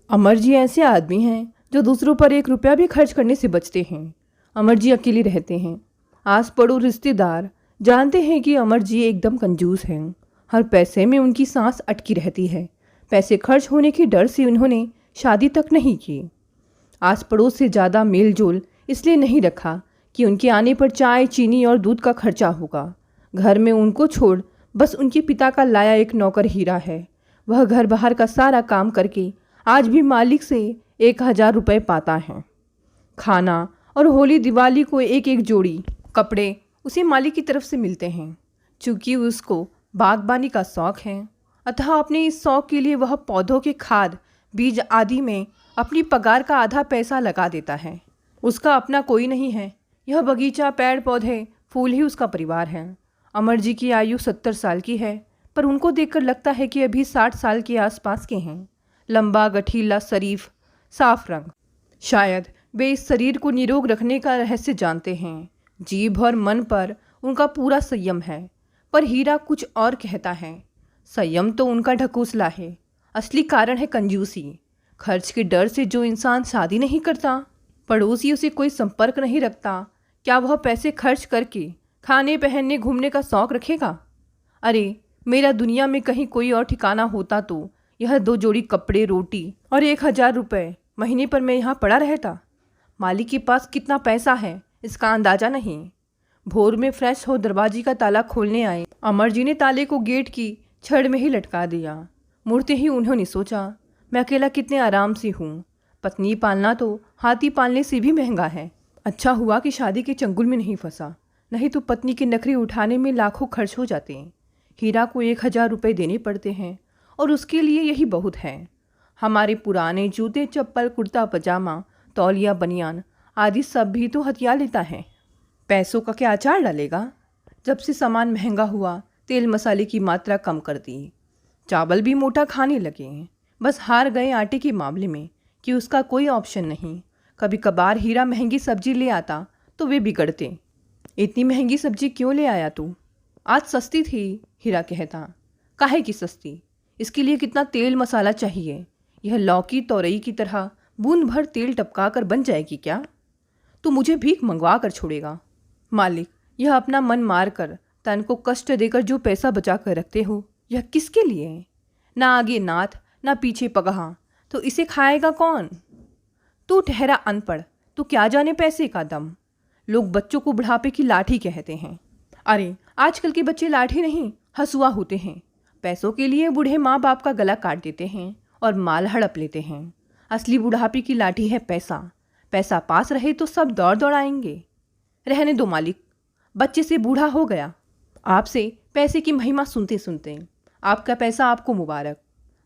अमर जी ऐसे आदमी हैं जो दूसरों पर एक रुपया भी खर्च करने से बचते हैं। अमर जी अकेले रहते हैं। आस पड़ोस रिश्तेदार जानते हैं कि अमर जी एकदम कंजूस हैं। हर पैसे में उनकी सांस अटकी रहती है। पैसे खर्च होने के डर से उन्होंने शादी तक नहीं की। आस पड़ोस से ज़्यादा मेल जोल इसलिए नहीं रखा कि उनके आने पर चाय चीनी और दूध का खर्चा होगा। घर में उनको छोड़ बस उनके पिता का लाया एक नौकर हीरा है। वह घर बाहर का सारा काम करके आज भी मालिक से 1,000 रुपये पाता है। खाना और होली दिवाली को एक एक जोड़ी कपड़े उसे मालिक की तरफ से मिलते हैं। चूँकि उसको बागबानी का शौक़ है, अतः अपने इस शौक़ के लिए वह पौधों के खाद बीज आदि में अपनी पगार का आधा पैसा लगा देता है। उसका अपना कोई नहीं है। यह बगीचा, पेड़ पौधे, फूल ही उसका परिवार है। अमर जी की आयु 70 साल की है, पर उनको देखकर लगता है कि अभी 60 साल के आसपास के हैं। लंबा, गठीला, शरीफ, साफ रंग। शायद वे इस शरीर को निरोग रखने का रहस्य जानते हैं। जीभ और मन पर उनका पूरा संयम है। पर हीरा कुछ और कहता है। संयम तो उनका ढकोसला है, असली कारण है कंजूसी। खर्च के डर से जो इंसान शादी नहीं करता, पड़ोसियों से कोई संपर्क नहीं रखता, क्या वह पैसे खर्च करके खाने पहनने घूमने का शौक़ रखेगा? अरे, मेरा दुनिया में कहीं कोई और ठिकाना होता तो यह 2 जोड़ी कपड़े, रोटी और 1,000 रुपये महीने पर मैं यहाँ पड़ा रहता। मालिक के पास कितना पैसा है इसका अंदाज़ा नहीं। भोर में फ्रेश हो दरवाजे का ताला खोलने आए अमर जी ने ताले को गेट की छड़ में ही लटका दिया। मुड़ते ही उन्होंने सोचा, मैं अकेला कितने आराम से हूँ। पत्नी पालना तो हाथी पालने से भी महंगा है। अच्छा हुआ कि शादी के चंगुल में नहीं फंसा, नहीं तो पत्नी के नखरे उठाने में लाखों खर्च हो जाते हैं। हीरा को 1,000 रुपये देने पड़ते हैं और उसके लिए यही बहुत है। हमारे पुराने जूते, चप्पल, कुर्ता पजामा, तौलिया, बनियान आदि सब भी तो हथिया लेता है। पैसों का क्या अचार डालेगा? जब से सामान महंगा हुआ, तेल मसाले की मात्रा कम कर दी, चावल भी मोटा खाने लगे हैं। बस हार गए आटे के मामले में कि उसका कोई ऑप्शन नहीं। कभी कभार हीरा महंगी सब्जी ले आता तो वे बिगड़ते। इतनी महंगी सब्जी क्यों ले आया तू? आज सस्ती थी, हीरा कहता। काहे की सस्ती? इसके लिए कितना तेल मसाला चाहिए? यह लौकी तोरई की तरह बूंद भर तेल टपका कर बन जाएगी क्या? तू मुझे भीख मंगवा कर छोड़ेगा? मालिक, यह अपना मन मार कर, तन को कष्ट देकर जो पैसा बचा कर रखते हो, यह किसके लिए है? ना आगे नाथ, ना पीछे पगहा, तो इसे खाएगा कौन? तू ठहरा अनपढ़, तू क्या जाने पैसे का दम। लोग बच्चों को बुढ़ापे की लाठी कहते हैं। अरे, आजकल के बच्चे लाठी नहीं, हंसुआ होते हैं। पैसों के लिए बूढ़े माँ बाप का गला काट देते हैं और माल हड़प लेते हैं। असली बुढ़ापे की लाठी है पैसा। पैसा पास रहे तो सब दौड़ दौड़ आएंगे। रहने दो मालिक, बच्चे से बूढ़ा हो गया। आपसे पैसे की महिमा सुनते सुनते आपका पैसा आपको मुबारक।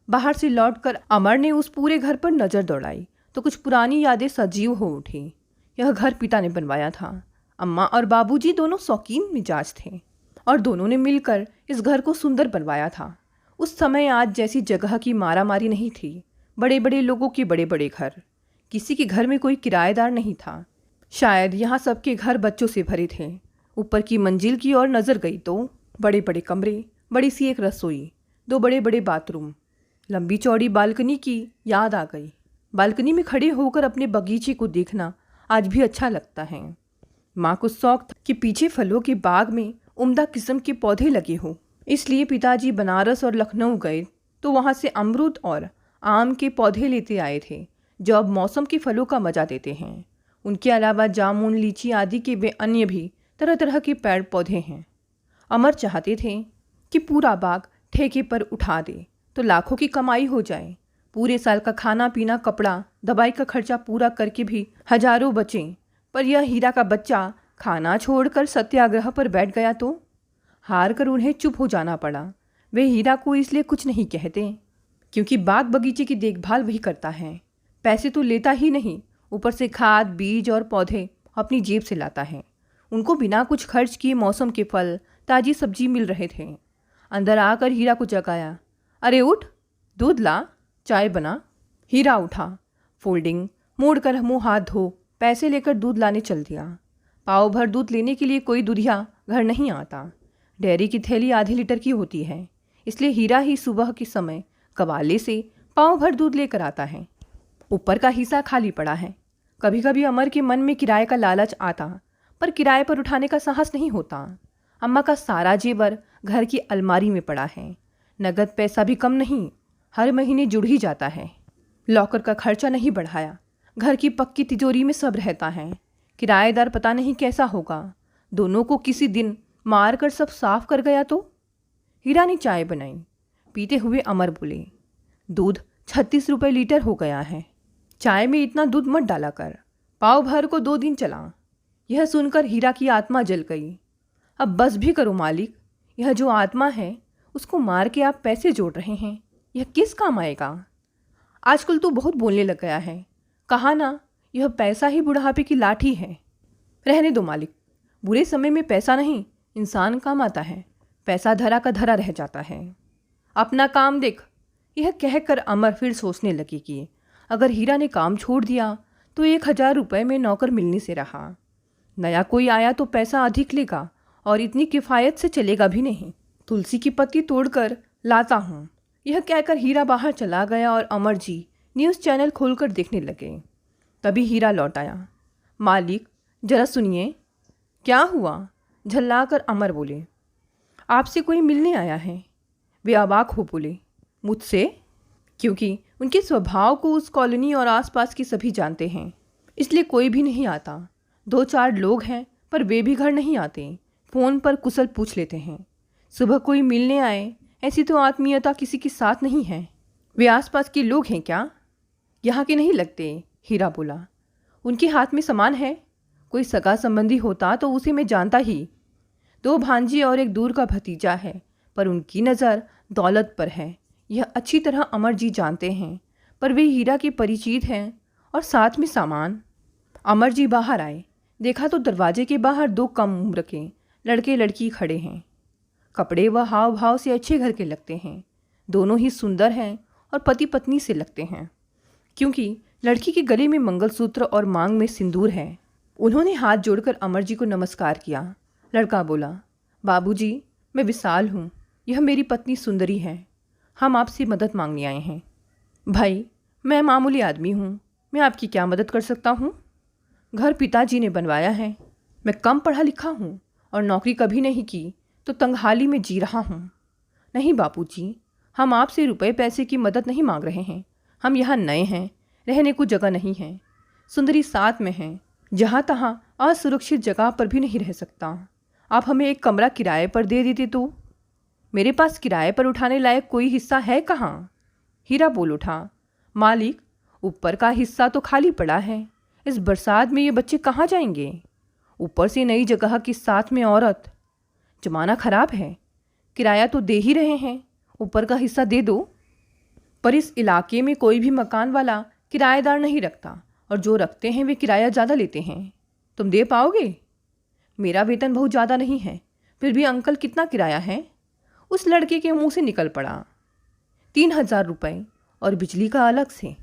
बाहर से लौटकर अमर ने उस पूरे घर पर नज़र दौड़ाई तो कुछ पुरानी यादें सजीव हो उठी। यह घर पिता ने बनवाया था। अम्मा और बाबूजी दोनों शौकीन मिजाज थे और दोनों ने मिलकर इस घर को सुंदर बनवाया था। उस समय आज जैसी जगह की मारामारी नहीं थी। बड़े बड़े लोगों के बड़े बड़े घर, किसी के घर में कोई किराएदार नहीं था। शायद यहाँ सबके घर बच्चों से भरे थे। ऊपर की मंजिल की ओर नज़र गई तो बड़े बड़े कमरे, बड़ी सी एक रसोई, 2 बड़े बड़े बाथरूम, लंबी चौड़ी बालकनी की याद आ गई। बालकनी में खड़े होकर अपने बगीचे को देखना आज भी अच्छा लगता है। माँ को शौक था कि पीछे फलों के बाग में उम्दा किस्म के पौधे लगे हों। इसलिए पिताजी बनारस और लखनऊ गए तो वहाँ से अमरूद और आम के पौधे लेते आए थे, जो अब मौसम के फलों का मजा देते हैं। उनके अलावा जामुन, लीची आदि के वे अन्य भी तरह तरह के पेड़ पौधे हैं। अमर चाहते थे कि पूरा बाग ठेके पर उठा दे तो लाखों की कमाई हो जाए। पूरे साल का खाना पीना, कपड़ा, दवाई का खर्चा पूरा करके भी हजारों बचें। पर यह हीरा का बच्चा खाना छोड़कर सत्याग्रह पर बैठ गया तो हार कर उन्हें चुप हो जाना पड़ा। वे हीरा को इसलिए कुछ नहीं कहते क्योंकि बाग बगीचे की देखभाल वही करता है। पैसे तो लेता ही नहीं, ऊपर से खाद, बीज और पौधे अपनी जेब से लाता है। उनको बिना कुछ खर्च किए मौसम के फल, ताज़ी सब्जी मिल रहे थे। अंदर आकर हीरा को जगाया। अरे उठ, दूध ला, चाय बना। हीरा उठा, फोल्डिंग मोड़कर मुँह हाथ धो पैसे लेकर दूध लाने चल दिया। पाव भर दूध लेने के लिए कोई दुधिया घर नहीं आता। डेयरी की थैली आधे लीटर की होती है, इसलिए हीरा ही सुबह के समय कबाले से पाव भर दूध लेकर आता है। ऊपर का हिस्सा खाली पड़ा है। कभी कभी अमर के मन में किराए का लालच आता, पर किराए पर उठाने का साहस नहीं होता। अम्मा का सारा जेवर घर की अलमारी में पड़ा है। नगद पैसा भी कम नहीं, हर महीने जुड़ ही जाता है। लॉकर का खर्चा नहीं बढ़ाया। घर की पक्की तिजोरी में सब रहता है। किराएदार पता नहीं कैसा होगा। दोनों को किसी दिन मार कर सब साफ कर गया तो। हीरा ने चाय बनाई। पीते हुए अमर बोले, दूध 36 रुपये लीटर हो गया है। चाय में इतना दूध मत डाला कर, पाव भर को 2 दिन चला। यह सुनकर हीरा की आत्मा जल गई। अब बस भी करो मालिक, यह जो आत्मा है उसको मार के आप पैसे जोड़ रहे हैं, यह किस काम आएगा? आजकल तो बहुत बोलने लग गया है। कहा ना, यह पैसा ही बुढ़ापे की लाठी है। रहने दो मालिक, बुरे समय में पैसा नहीं इंसान काम आता है। पैसा धरा का धरा रह जाता है। अपना काम देख। यह कहकर अमर फिर सोचने लगी कि अगर हीरा ने काम छोड़ दिया तो 1000 रुपये में नौकर मिलने से रहा। नया कोई आया तो पैसा अधिक लेगा और इतनी किफ़ायत से चलेगा भी नहीं। तुलसी की पत्ती तोड़कर लाता हूँ। यह कहकर हीरा बाहर चला गया और अमर जी न्यूज़ चैनल खोलकर देखने लगे। तभी हीरा लौट आया। मालिक जरा सुनिए। क्या हुआ? झल्लाकर अमर बोले, आपसे कोई मिलने आया है। वे अवाक हो बोले, मुझसे? क्योंकि उनके स्वभाव को उस कॉलोनी और आसपास के सभी जानते हैं, इसलिए कोई भी नहीं आता। 2-4 लोग हैं पर वे भी घर नहीं आते, फ़ोन पर कुशल पूछ लेते हैं। सुबह कोई मिलने आए, ऐसी तो आत्मीयता किसी के साथ नहीं है। वे आसपास के लोग हैं क्या? यहाँ के नहीं लगते, हीरा बोला। उनके हाथ में सामान है। कोई सगा संबंधी होता तो उसे मैं जानता ही। 2 भांजी और एक दूर का भतीजा है, पर उनकी नज़र दौलत पर है। यह अच्छी तरह अमर जी जानते हैं, पर वे हीरा के परिचित हैं और साथ में सामान। अमर जी बाहर आए। देखा तो दरवाजे के बाहर 2 कम उम्र के लड़के लड़की खड़े हैं। कपड़े व हाव भाव से अच्छे घर के लगते हैं। दोनों ही सुंदर हैं और पति पत्नी से लगते हैं, क्योंकि लड़की के गले में मंगलसूत्र और मांग में सिंदूर है। उन्होंने हाथ जोड़कर अमर जी को नमस्कार किया। लड़का बोला, बाबूजी, मैं विशाल हूँ। यह मेरी पत्नी सुंदरी है। हम आपसे मदद मांगने आए हैं। भाई, मैं मामूली आदमी हूँ, मैं आपकी क्या मदद कर सकता हूँ? घर पिताजी ने बनवाया है। मैं कम पढ़ा लिखा हूँ और नौकरी कभी नहीं की, तो तंगहाली में जी रहा हूँ। नहीं बापूजी, हम आपसे रुपए पैसे की मदद नहीं मांग रहे हैं। हम यहाँ नए हैं, रहने को जगह नहीं है। सुंदरी साथ में है, जहाँ तहाँ असुरक्षित जगह पर भी नहीं रह सकता। आप हमें एक कमरा किराए पर दे देते तो। मेरे पास किराए पर उठाने लायक कोई हिस्सा है कहाँ? हीरा बोल उठा, मालिक, ऊपर का हिस्सा तो खाली पड़ा है। इस बरसात में ये बच्चे कहाँ जाएंगे? ऊपर से नई जगह के साथ में औरत। जमाना खराब है, किराया तो दे ही रहे हैं, ऊपर का हिस्सा दे दो। पर इस इलाके में कोई भी मकान वाला किराएदार नहीं रखता, और जो रखते हैं वे किराया ज़्यादा लेते हैं। तुम दे पाओगे? मेरा वेतन बहुत ज़्यादा नहीं है, फिर भी अंकल कितना किराया है? उस लड़के के मुंह से निकल पड़ा। 3000 रुपये और बिजली का अलग से।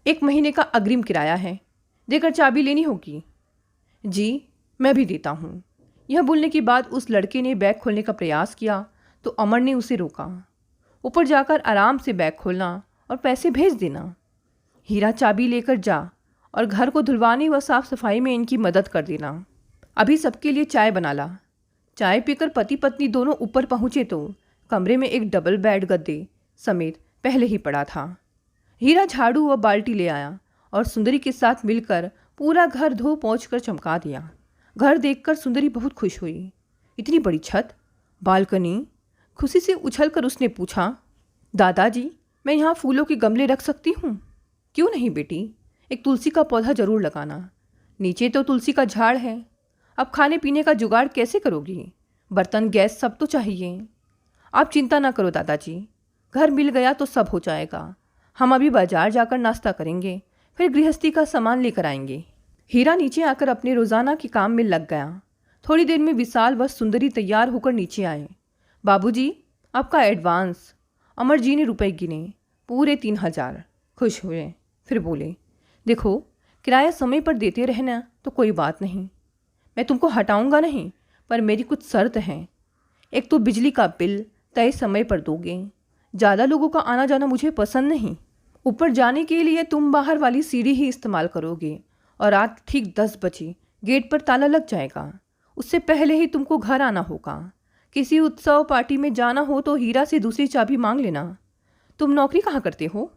1 महीने का अग्रिम किराया है, देकर चाबी लेनी होगी। जी, मैं भी देता हूँ। यह बोलने के बाद उस लड़के ने बैग खोलने का प्रयास किया तो अमर ने उसे रोका। ऊपर जाकर आराम से बैग खोलना और पैसे भेज देना। हीरा, चाबी लेकर जा और घर को धुलवाने व साफ सफाई में इनकी मदद कर देना। अभी सबके लिए चाय बना ला। चाय पीकर पति पत्नी दोनों ऊपर पहुँचे तो कमरे में एक डबल बेड गद्दे समेत पहले ही पड़ा था। हीरा झाड़ू व बाल्टी ले आया और सुंदरी के साथ मिलकर पूरा घर धो पोंछ कर चमका दिया। घर देखकर सुंदरी बहुत खुश हुई। इतनी बड़ी छत, बालकनी। खुशी से उछलकर उसने पूछा, दादाजी, मैं यहाँ फूलों के गमले रख सकती हूँ? क्यों नहीं बेटी, एक तुलसी का पौधा जरूर लगाना। नीचे तो तुलसी का झाड़ है। अब खाने पीने का जुगाड़ कैसे करोगी? बर्तन, गैस सब तो चाहिए। आप चिंता ना करो दादाजी, घर मिल गया तो सब हो जाएगा। हम अभी बाजार जाकर नाश्ता करेंगे, फिर गृहस्थी का सामान लेकर आएंगे। हीरा नीचे आकर अपने रोज़ाना के काम में लग गया। थोड़ी देर में विशाल व सुंदरी तैयार होकर नीचे आए। बाबूजी, आपका एडवांस। अमर जी ने रुपए गिने, पूरे 3000। खुश हुए, फिर बोले, देखो, किराया समय पर देते रहना तो कोई बात नहीं, मैं तुमको हटाऊंगा नहीं, पर मेरी कुछ शर्त हैं। एक तो बिजली का बिल तय समय पर दोगे। ज़्यादा लोगों का आना जाना मुझे पसंद नहीं। ऊपर जाने के लिए तुम बाहर वाली सीढ़ी ही इस्तेमाल करोगे और रात ठीक 10 बजे गेट पर ताला लग जाएगा। उससे पहले ही तुमको घर आना होगा। किसी उत्सव पार्टी में जाना हो तो हीरा से दूसरी चाबी मांग लेना। तुम नौकरी कहाँ करते हो?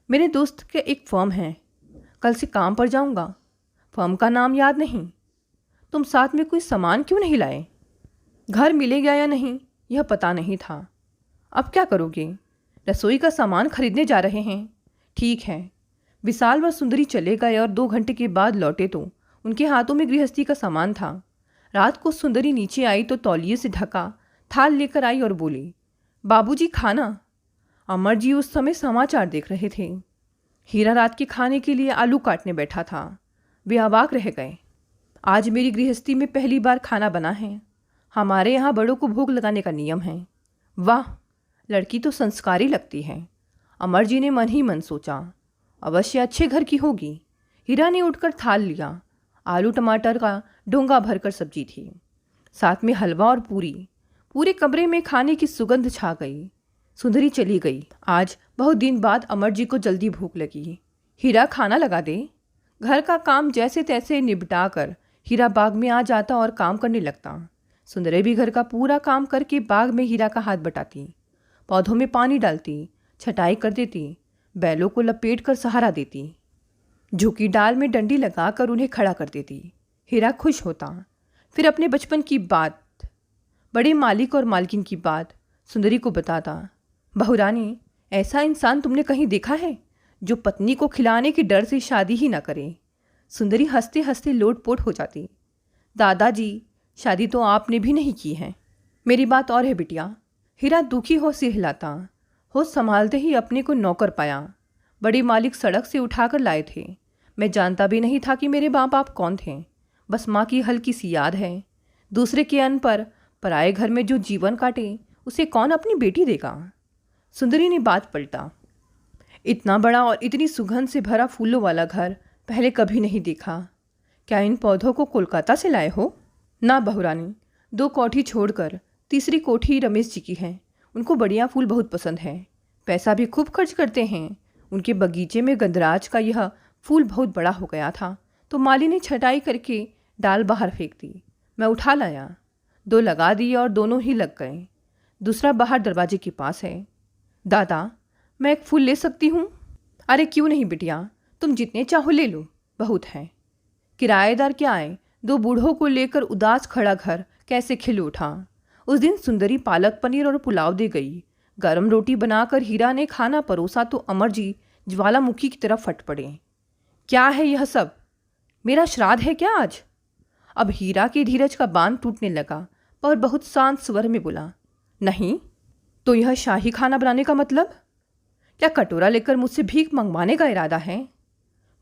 मेरे दोस्त के एक फर्म है, कल से काम पर जाऊंगा। फर्म का नाम याद नहीं। तुम साथ में कोई सामान क्यों नहीं लाए? घर मिलेगा या नहीं यह पता नहीं था। अब क्या करोगे? रसोई का सामान खरीदने जा रहे हैं। ठीक है। विशाल व सुंदरी चले गए और 2 घंटे के बाद लौटे तो उनके हाथों में गृहस्थी का सामान था। रात को सुंदरी नीचे आई तो तौलिए से ढका थाल लेकर आई और बोली, बाबूजी खाना। अमर जी उस समय समाचार देख रहे थे। हीरा रात के खाने के लिए आलू काटने बैठा था। वे अवाक रह गए। आज मेरी गृहस्थी में पहली बार खाना बना है। हमारे यहाँ बड़ों को भोग लगाने का नियम है। वाह, लड़की तो संस्कारी लगती है। अमर जी ने मन ही मन सोचा, अवश्य अच्छे घर की होगी। हीरा ने उठकर थाल लिया। आलू टमाटर का डोंगा भरकर सब्जी थी, साथ में हलवा और पूरी। पूरे कमरे में खाने की सुगंध छा गई। सुंदरी चली गई। आज बहुत दिन बाद अमर जी को जल्दी भूख लगी। हीरा खाना लगा दे। घर का काम जैसे तैसे निपटा कर हीरा बाग में आ जाता और काम करने लगता। सुंदरी भी घर का पूरा काम करके बाग में हीरा का हाथ बटाती, पौधों में पानी डालती, छटाई कर देती, बैलों को लपेट कर सहारा देती, झुकी डाल में डंडी लगाकर उन्हें खड़ा कर देती। हीरा खुश होता। फिर अपने बचपन की बात, बड़े मालिक और मालकिन की बात सुंदरी को बताता। बहुरानी, ऐसा इंसान तुमने कहीं देखा है जो पत्नी को खिलाने के डर से शादी ही ना करे? सुंदरी हंसते हंसते लोटपोट हो जाती। दादाजी, शादी तो आपने भी नहीं की है। मेरी बात और है बिटिया। हीरा दुखी हो सिर हिलाता। होश संभालते ही अपने को नौकर पाया। बड़े मालिक सड़क से उठाकर लाए थे। मैं जानता भी नहीं था कि मेरे माँ बाप कौन थे। बस माँ की हल्की सी याद है। दूसरे के अन्न पर पराए घर में जो जीवन काटे उसे कौन अपनी बेटी देगा? सुंदरी ने बात पलटा। इतना बड़ा और इतनी सुगंध से भरा फूलों वाला घर पहले कभी नहीं देखा। क्या इन पौधों को कोलकाता से लाए हो? ना बहुरानी, 2 कोठी छोड़कर तीसरी कोठी रमेश जी की है। उनको बढ़िया फूल बहुत पसंद है। पैसा भी खूब खर्च करते हैं। उनके बगीचे में गंधराज का यह फूल बहुत बड़ा हो गया था तो माली ने छटाई करके डाल बाहर फेंक दी। मैं उठा लाया, 2 लगा दिए और दोनों ही लग गए। दूसरा बाहर दरवाजे के पास है। दादा, मैं एक फूल ले सकती हूँ? अरे क्यों नहीं बिटिया, तुम जितने चाहो ले लो, बहुत है। किराएदार क्या आए, 2 बूढ़ों को लेकर उदास खड़ा घर कैसे खिल उठा। उस दिन सुंदरी पालक पनीर और पुलाव दे गई। गरम रोटी बनाकर हीरा ने खाना परोसा तो अमर जी ज्वालामुखी की तरफ फट पड़े। क्या है यह सब? मेरा श्राद्ध है क्या आज? अब हीरा के धीरज का बांध टूटने लगा पर बहुत शांत स्वर में बोला, नहीं तो यह शाही खाना बनाने का मतलब? क्या कटोरा लेकर मुझसे भीख मंगवाने का इरादा है?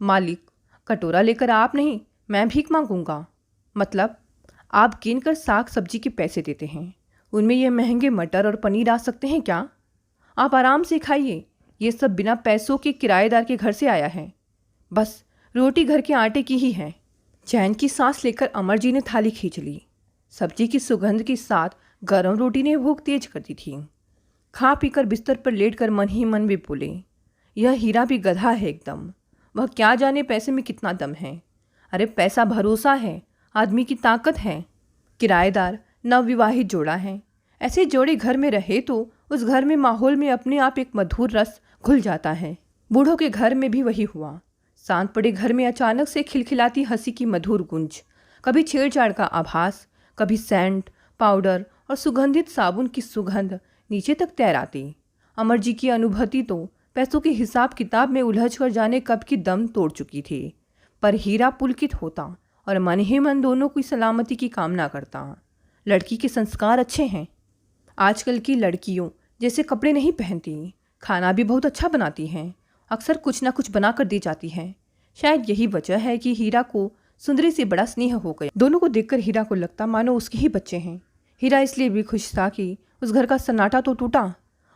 मालिक, कटोरा लेकर आप नहीं, मैं भीख मांगूंगा। मतलब? आप गिन कर साग सब्जी के पैसे देते हैं, उनमें ये महंगे मटर और पनीर आ सकते हैं क्या? आप आराम से खाइए, ये सब बिना पैसों के किराएदार के घर से आया है। बस रोटी घर के आटे की ही है। चैन की सांस लेकर अमर जी ने थाली खींच ली। सब्जी की सुगंध के साथ गर्म रोटी ने भूख तेज कर दी थी। खा पीकर बिस्तर पर लेटकर मन ही मन में बोले, यह हीरा भी गधा है एकदम। वह क्या जाने पैसे में कितना दम है। अरे पैसा भरोसा है, आदमी की ताकत है। किराएदार नवविवाहित जोड़ा है। ऐसे जोड़े घर में रहे तो उस घर में माहौल में अपने आप एक मधुर रस घुल जाता है। बूढ़ों के घर में भी वही हुआ। शांत पड़े घर में अचानक से खिलखिलाती हंसी की मधुर गूंज, कभी छेड़छाड़ का आभास, कभी सेंट, पाउडर और सुगंधित साबुन की सुगंध नीचे तक तैराती। अमर जी की अनुभूति तो पैसों के हिसाब किताब में उलझ कर जाने कब की दम तोड़ चुकी थी। पर हीरा पुलकित होता और मन ही मन दोनों की सलामती की कामना करता। लड़की के संस्कार अच्छे हैं। आजकल की लड़कियों जैसे कपड़े नहीं पहनती, खाना भी बहुत अच्छा बनाती हैं, अक्सर कुछ ना कुछ बना कर दी जाती हैं। शायद यही वजह है कि हीरा को सुंदरी से बड़ा स्नेह हो गया। दोनों को देखकर हीरा को लगता मानो उसके ही बच्चे हैं। हीरा इसलिए भी खुश था कि उस घर का सन्नाटा तो टूटा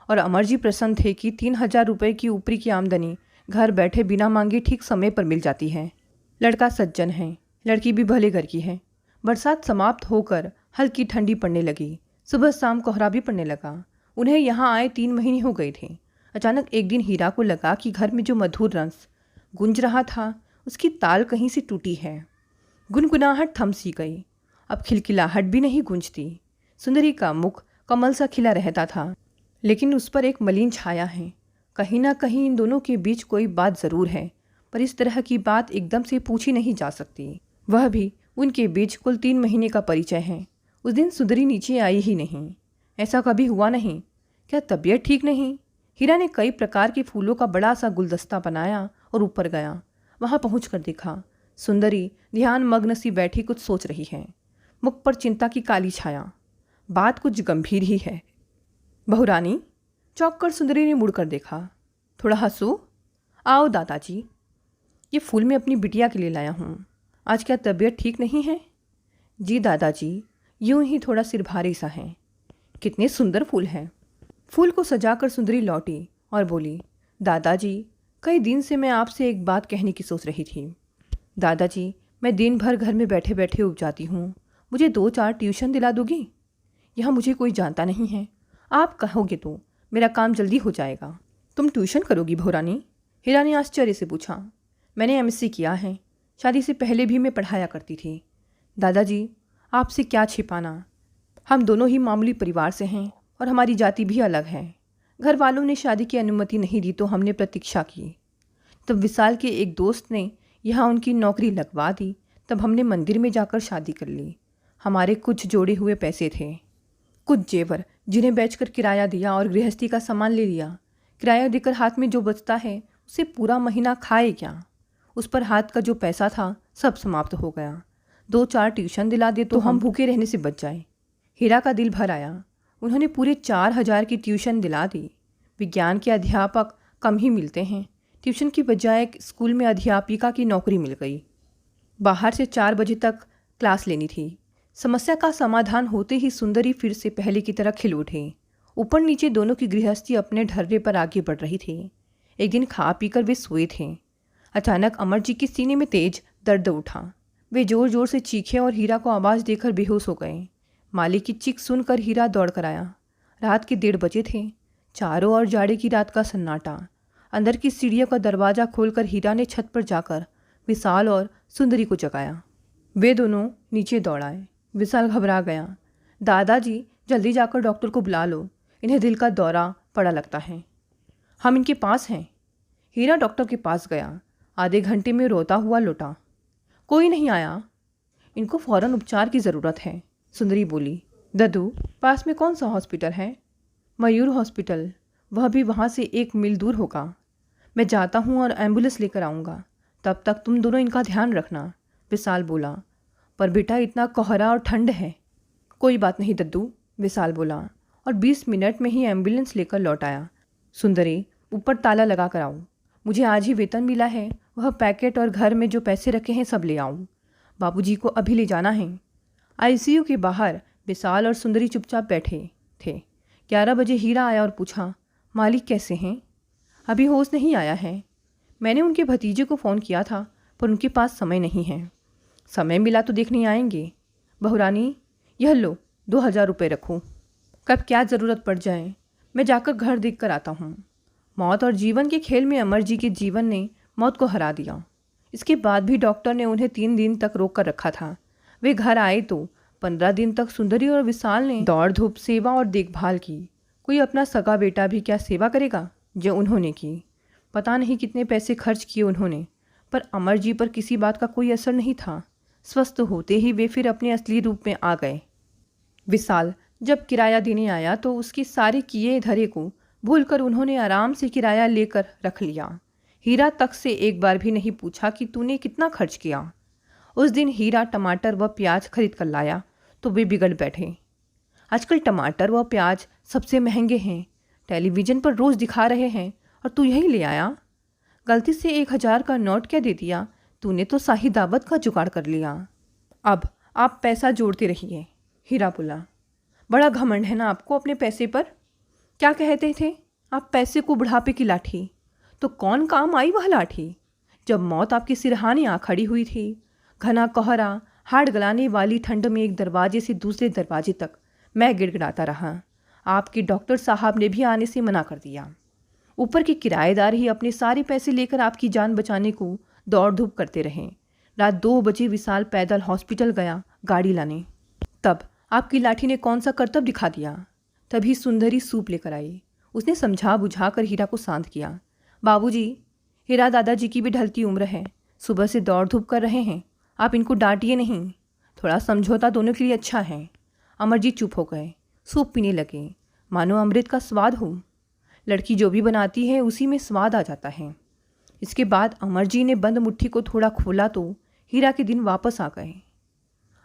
और अमर जी प्रसन्न थे कि 3,000 रुपये की ऊपरी की आमदनी घर बैठे बिना मांगे ठीक समय पर मिल जाती है। लड़का सज्जन है, लड़की भी भले घर की है। बरसात समाप्त होकर हल्की ठंडी पड़ने लगी। सुबह शाम कोहरा भी पड़ने लगा। उन्हें यहाँ आए 3 महीने हो गए थे। अचानक एक दिन हीरा को लगा कि घर में जो मधुर रस गूंज रहा था उसकी ताल कहीं से टूटी है। गुनगुनाहट थम सी गई। अब खिलखिलाहट भी नहीं गूंजती। सुंदरी का मुख कमल सा खिला रहता था, लेकिन उस पर एक मलिन छाया है। कहीं ना कहीं इन दोनों के बीच कोई बात ज़रूर है, पर इस तरह की बात एकदम से पूछी नहीं जा सकती। वह भी उनके बीच कुल 3 महीने का परिचय है। उस दिन सुंदरी नीचे आई ही नहीं। ऐसा कभी हुआ नहीं। क्या तबीयत ठीक नहीं? हीरा ने कई प्रकार के फूलों का बड़ा सा गुलदस्ता बनाया और ऊपर गया। वहां पहुंचकर देखा सुंदरी ध्यान मग्न सी बैठी कुछ सोच रही है। मुख पर चिंता की काली छाया। बात कुछ गंभीर ही है। बहुरानी, चौंक कर सुंदरी ने मुड़कर देखा। थोड़ा हंसो। आओ दादाजी, ये फूल मैं अपनी बिटिया के लिए लाया हूँ। आज क्या तबीयत ठीक नहीं है? जी दादाजी, यूं ही थोड़ा सिर भारी सा है। कितने सुंदर फूल हैं। फूल को सजाकर सुंदरी लौटी और बोली, दादाजी, कई दिन से मैं आपसे एक बात कहने की सोच रही थी। दादाजी, मैं दिन भर घर में बैठे बैठे उब जाती हूँ। मुझे 2-4 ट्यूशन दिला दोगी? यहाँ मुझे कोई जानता नहीं है। आप कहोगे तो मेरा काम जल्दी हो जाएगा। तुम ट्यूशन करोगी बहुरानी? हीरा ने आश्चर्य से पूछा। मैंने एमएससी किया है। शादी से पहले भी मैं पढ़ाया करती थी। दादाजी, आपसे क्या छिपाना, हम दोनों ही मामूली परिवार से हैं और हमारी जाति भी अलग है। घर वालों ने शादी की अनुमति नहीं दी तो हमने प्रतीक्षा की। तब विशाल के एक दोस्त ने यहाँ उनकी नौकरी लगवा दी। तब हमने मंदिर में जाकर शादी कर ली। हमारे कुछ जोड़े हुए पैसे थे, कुछ जेवर जिन्हें बेचकर किराया दिया और गृहस्थी का सामान ले लिया। किराया देकर हाथ में जो बचता है उसे पूरा महीना खाए क्या? उस पर हाथ का जो पैसा था सब समाप्त हो गया। 2-4 ट्यूशन दिला दे तो हम भूखे रहने से बच जाए। हीरा का दिल भर आया। उन्होंने पूरे 4,000 की ट्यूशन दिला दी। विज्ञान के अध्यापक कम ही मिलते हैं। ट्यूशन की बजाय स्कूल में अध्यापिका की नौकरी मिल गई। बाहर से 4 बजे तक क्लास लेनी थी। समस्या का समाधान होते ही सुंदरी फिर से पहले की तरह खिल उठी। ऊपर नीचे दोनों की गृहस्थी अपने ढर्रे पर आगे बढ़ रही थी। एक दिन खा पीकर वे सोए थे। अचानक अमर जी के सीने में तेज दर्द उठा। वे जोर जोर से चीखे और हीरा को आवाज़ देकर बेहोश हो गए। माली की चीख सुनकर हीरा दौड़ कर आया। रात के 1:30 बजे थे। चारों ओर जाड़े की रात का सन्नाटा। अंदर की सीढ़ियों का दरवाज़ा खोलकर हीरा ने छत पर जाकर विशाल और सुंदरी को जगाया। वे दोनों नीचे दौड़ आए। विशाल घबरा गया। दादाजी, जल्दी जाकर डॉक्टर को बुला लो। इन्हें दिल का दौरा पड़ा लगता है। हम इनके पास हैं। हीरा डॉक्टर के पास गया। आधे घंटे में रोता हुआ लौटा। कोई नहीं आया। इनको फौरन उपचार की ज़रूरत है, सुंदरी बोली। दद्दू, पास में कौन सा हॉस्पिटल है? मयूर हॉस्पिटल। वह भी वहाँ से 1 मील दूर होगा। मैं जाता हूँ और एम्बुलेंस लेकर आऊँगा। तब तक तुम दोनों इनका ध्यान रखना, विशाल बोला। पर बेटा, इतना कोहरा और ठंड है। कोई बात नहीं दद्दू, विशाल बोला और 20 मिनट में ही एम्बुलेंस लेकर लौट आया। सुंदरी, ऊपर ताला लगा कर आओ। मुझे आज ही वेतन मिला है। वह पैकेट और घर में जो पैसे रखे हैं सब ले आऊँ। बाबूजी को अभी ले जाना है। आईसीयू के बाहर विशाल और सुंदरी चुपचाप बैठे थे। 11 बजे हीरा आया और पूछा, मालिक कैसे हैं? अभी होश नहीं आया है। मैंने उनके भतीजे को फ़ोन किया था, पर उनके पास समय नहीं है। समय मिला तो देखने आएंगे। बहुरानी, यह लो 2,000 रुपये रखो। कब क्या ज़रूरत पड़ जाए। मैं जाकर घर देख कर आता हूँ। मौत और जीवन के खेल में अमर जी के जीवन ने मौत को हरा दिया। इसके बाद भी डॉक्टर ने उन्हें 3 दिन तक रोक कर रखा था। वे घर आए तो 15 दिन तक सुंदरी और विशाल ने दौड़ धूप, सेवा और देखभाल की। कोई अपना सगा बेटा भी क्या सेवा करेगा जो उन्होंने की। पता नहीं कितने पैसे खर्च किए उन्होंने, पर अमर जी पर किसी बात का कोई असर नहीं था। स्वस्थ होते ही वे फिर अपने असली रूप में आ गए। विशाल जब किराया देने आया तो उसके सारे किए धरे को भूलकर उन्होंने आराम से किराया लेकर रख लिया। हीरा तक से एक बार भी नहीं पूछा कि तूने कितना खर्च किया। उस दिन हीरा टमाटर व प्याज खरीद कर लाया तो वे बिगड़ बैठे। आजकल टमाटर व प्याज सबसे महंगे हैं। टेलीविज़न पर रोज़ दिखा रहे हैं और तू यही ले आया। गलती से 1,000 का नोट क्या दे दिया। तूने तो शाही दावत का जुगाड़ कर लिया। अब आप पैसा जोड़ते रहिए, हीरा बोला। बड़ा घमंड है ना आपको अपने पैसे पर। क्या कहते थे आप, पैसे को बुढ़ापे की लाठी। तो कौन काम आई वह लाठी जब मौत आपके सिरहाने आ खड़ी हुई थी। घना कोहरा, हाड़ गलाने वाली ठंड में एक दरवाजे से दूसरे दरवाजे तक मैं गिड़गिड़ाता रहा। आपके डॉक्टर साहब ने भी आने से मना कर दिया। ऊपर के किराएदार ही अपने सारे पैसे लेकर आपकी जान बचाने को दौड़ धूप करते रहे। रात 2 बजे विशाल पैदल हॉस्पिटल गया गाड़ी लाने। तब आपकी लाठी ने कौन सा करतब दिखा दिया। तभी सुंदरी सूप लेकर आई। उसने समझा बुझा कर हीरा को शांत किया। बाबूजी, हीरा दादाजी की भी ढलती उम्र है, सुबह से दौड़ धूप कर रहे हैं, आप इनको डांटिए नहीं, थोड़ा समझौता दोनों के लिए अच्छा है। अमरजीत चुप हो गए, सूप पीने लगे, मानो अमृत का स्वाद हो। लड़की जो भी बनाती है उसी में स्वाद आ जाता है। इसके बाद अमरजी ने बंद मुट्ठी को थोड़ा खोला तो हीरा के दिन वापस आ गए।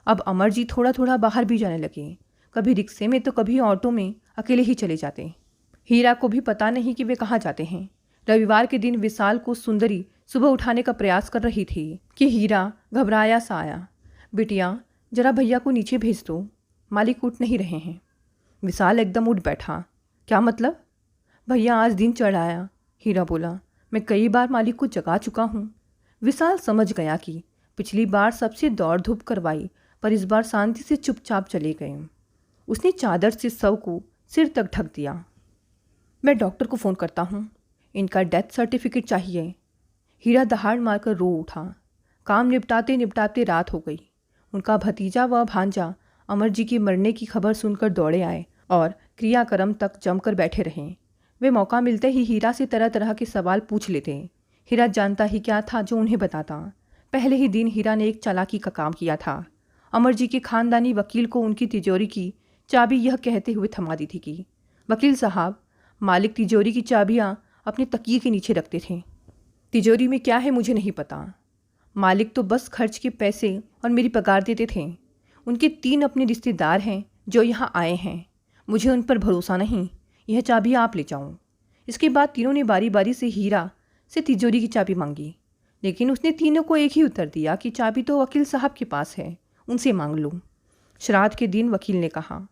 अब अमरजी थोड़ा थोड़ा बाहर भी जाने लगे, कभी रिक्शे में तो कभी ऑटो में अकेले ही चले जाते। हीरा को भी पता नहीं कि वे कहाँ जाते हैं। रविवार के दिन विशाल को सुंदरी सुबह उठाने का प्रयास कर रही थी कि हीरा घबराया सा आया। बिटिया, जरा भैया को नीचे भेज दो, मालिक उठ नहीं रहे हैं। विशाल एकदम उठ बैठा। क्या मतलब? भैया आज दिन चढ़ आया, हीरा बोला। मैं कई बार मालिक को जगा चुका हूँ। विशाल समझ गया कि पिछली बार सबसे दौड़ धूप करवाई, पर इस बार शांति से चुपचाप चले गए। उसने चादर से शव को सिर तक ढक दिया। मैं डॉक्टर को फ़ोन करता हूँ, इनका डेथ सर्टिफिकेट चाहिए। हीरा दहाड़ मारकर रो उठा। काम निपटाते निपटाते रात हो गई। उनका भतीजा व भांजा अमरजी के मरने की खबर सुनकर दौड़े आए और क्रियाक्रम तक जमकर बैठे रहे। वे मौका मिलते ही हीरा से तरह तरह के सवाल पूछ लेते। हीरा जानता ही क्या था जो उन्हें बताता। पहले ही दिन हीरा ने एक चालाकी का काम किया था। अमरजी के खानदानी वकील को उनकी तिजोरी की चाबी यह कहते हुए थमा दी थी कि वकील साहब, मालिक तिजोरी की चाबियाँ अपने तकिए के नीचे रखते थे। तिजोरी में क्या है मुझे नहीं पता। मालिक तो बस खर्च के पैसे और मेरी पगार देते थे। उनके 3 अपने रिश्तेदार हैं जो यहाँ आए हैं। मुझे उन पर भरोसा नहीं। यह चाबी आप ले जाऊँ। इसके बाद तीनों ने बारी बारी से हीरा से तिजोरी की चाबी मांगी, लेकिन उसने तीनों को एक ही उत्तर दिया कि चाबी तो वकील साहब के पास है, उनसे मांग लो। श्राद्ध के दिन वकील ने कहा,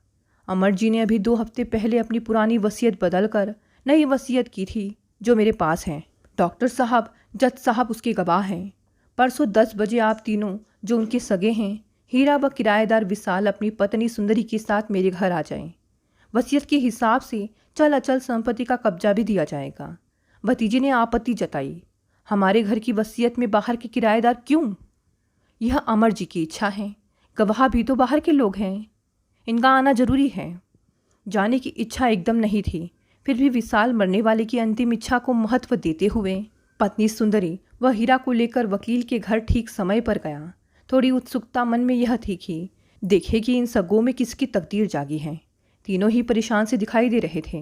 अमरजी ने अभी 2 हफ्ते पहले अपनी पुरानी वसीयत बदल कर नई वसीयत की थी जो मेरे पास है। डॉक्टर साहब, जज साहब उसके गवाह हैं। परसों 10 बजे आप तीनों जो उनके सगे हैं, हीरा व किराएदार विशाल अपनी पत्नी सुंदरी के साथ मेरे घर आ जाएं। वसीयत के हिसाब से चल अचल संपत्ति का कब्जा भी दिया जाएगा। भतीजे ने आपत्ति जताई, हमारे घर की वसीयत में बाहर के किराएदार क्यों? यह अमरजी की इच्छा है। गवाह भी तो बाहर के लोग हैं, इनका आना जरूरी है। जाने की इच्छा एकदम नहीं थी, फिर भी विशाल मरने वाले की अंतिम इच्छा को महत्व देते हुए पत्नी सुंदरी व हीरा को लेकर वकील के घर ठीक समय पर गया। थोड़ी उत्सुकता मन में यह थी कि देखे कि इन सगों में किसकी तकदीर जागी है। तीनों ही परेशान से दिखाई दे रहे थे।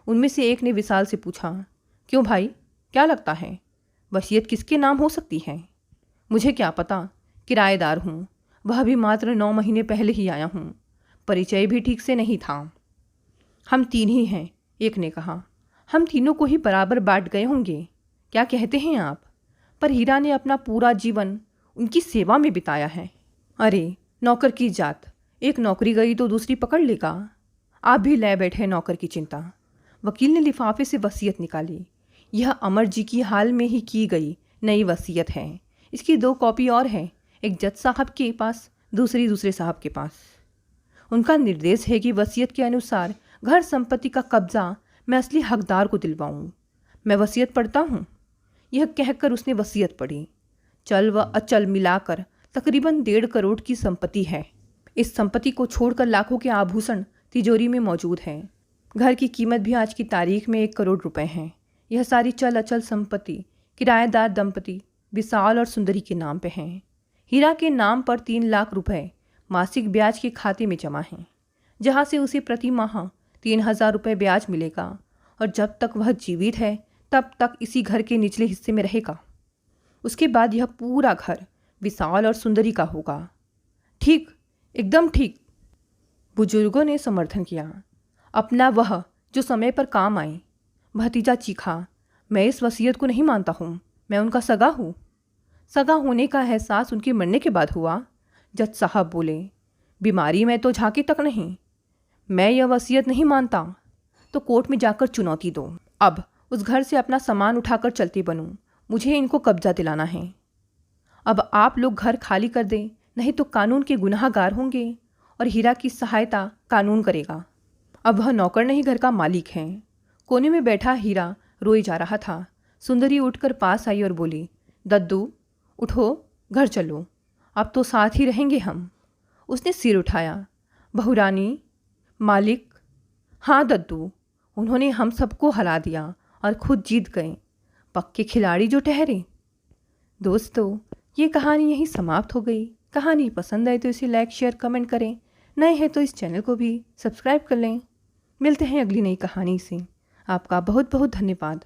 उनमें से एक ने विशाल से पूछा, क्यों भाई, क्या लगता है वसीयत किसके नाम हो सकती है? मुझे क्या पता, किराएदार हूँ, वह भी मात्र 9 महीने पहले ही आया हूँ, परिचय भी ठीक से नहीं था। हम 3 ही हैं, एक ने कहा। हम तीनों को ही बराबर बांट गए होंगे, क्या कहते हैं आप? पर हीरा ने अपना पूरा जीवन उनकी सेवा में बिताया है। अरे नौकर की जात, एक नौकरी गई तो दूसरी पकड़ लेगा। आप भी ले बैठे नौकर की चिंता। वकील ने लिफाफे से वसीयत निकाली। यह अमरजी की हाल में ही की गई नई वसीयत है। इसकी 2 कॉपी और है, एक जज साहब के पास, दूसरी दूसरे साहब के पास। उनका निर्देश है कि वसीयत के अनुसार घर संपत्ति का कब्जा मैं असली हकदार को दिलवाऊं। मैं वसीयत पढ़ता हूँ। यह कहकर उसने वसीयत पढ़ी। चल व अचल मिलाकर तकरीबन 1.5 करोड़ की संपत्ति है। इस संपत्ति को छोड़कर लाखों के आभूषण तिजोरी में मौजूद हैं। घर की कीमत भी आज की तारीख में 1 करोड़ रुपए है। यह सारी चल अचल संपत्ति किराएदार दंपति विशाल और सुंदरी के नाम पे हैं। हीरा के नाम पर 3 लाख रुपए मासिक ब्याज के खाते में जमा हैं, जहाँ से उसे प्रति माह 3,000 रुपये ब्याज मिलेगा और जब तक वह जीवित है तब तक इसी घर के निचले हिस्से में रहेगा। उसके बाद यह पूरा घर विशाल और सुंदरी का होगा। ठीक, एकदम ठीक, बुजुर्गों ने समर्थन किया। अपना वह जो समय पर काम आए। भतीजा चीखा, मैं इस वसीयत को नहीं मानता हूँ, मैं उनका सगा हूँ। सगा होने का एहसास उनके मरने के बाद हुआ। जज साहब बोले, बीमारी में तो झांकी तक नहीं। मैं यह वसीयत नहीं मानता तो कोर्ट में जाकर चुनौती दो। अब उस घर से अपना सामान उठाकर चलती बनूं, मुझे इनको कब्जा दिलाना है। अब आप लोग घर खाली कर दें, नहीं तो कानून के गुनाहगार होंगे और हीरा की सहायता कानून करेगा। अब वह नौकर नहीं, घर का मालिक है। कोने में बैठा हीरा रोए जा रहा था। सुंदरी उठकर पास आई और बोली, दद्दू उठो, घर चलो, अब तो साथ ही रहेंगे हम। उसने सिर उठाया। बहुरानी, मालिक, हाँ दद्दू, उन्होंने हम सबको हरा दिया और खुद जीत गए, पक्के खिलाड़ी जो ठहरे। दोस्तों, ये कहानी यहीं समाप्त हो गई। कहानी पसंद आए तो इसे लाइक शेयर कमेंट करें। नए हैं तो इस चैनल को भी सब्सक्राइब कर लें। मिलते हैं अगली नई कहानी से। आपका बहुत बहुत धन्यवाद।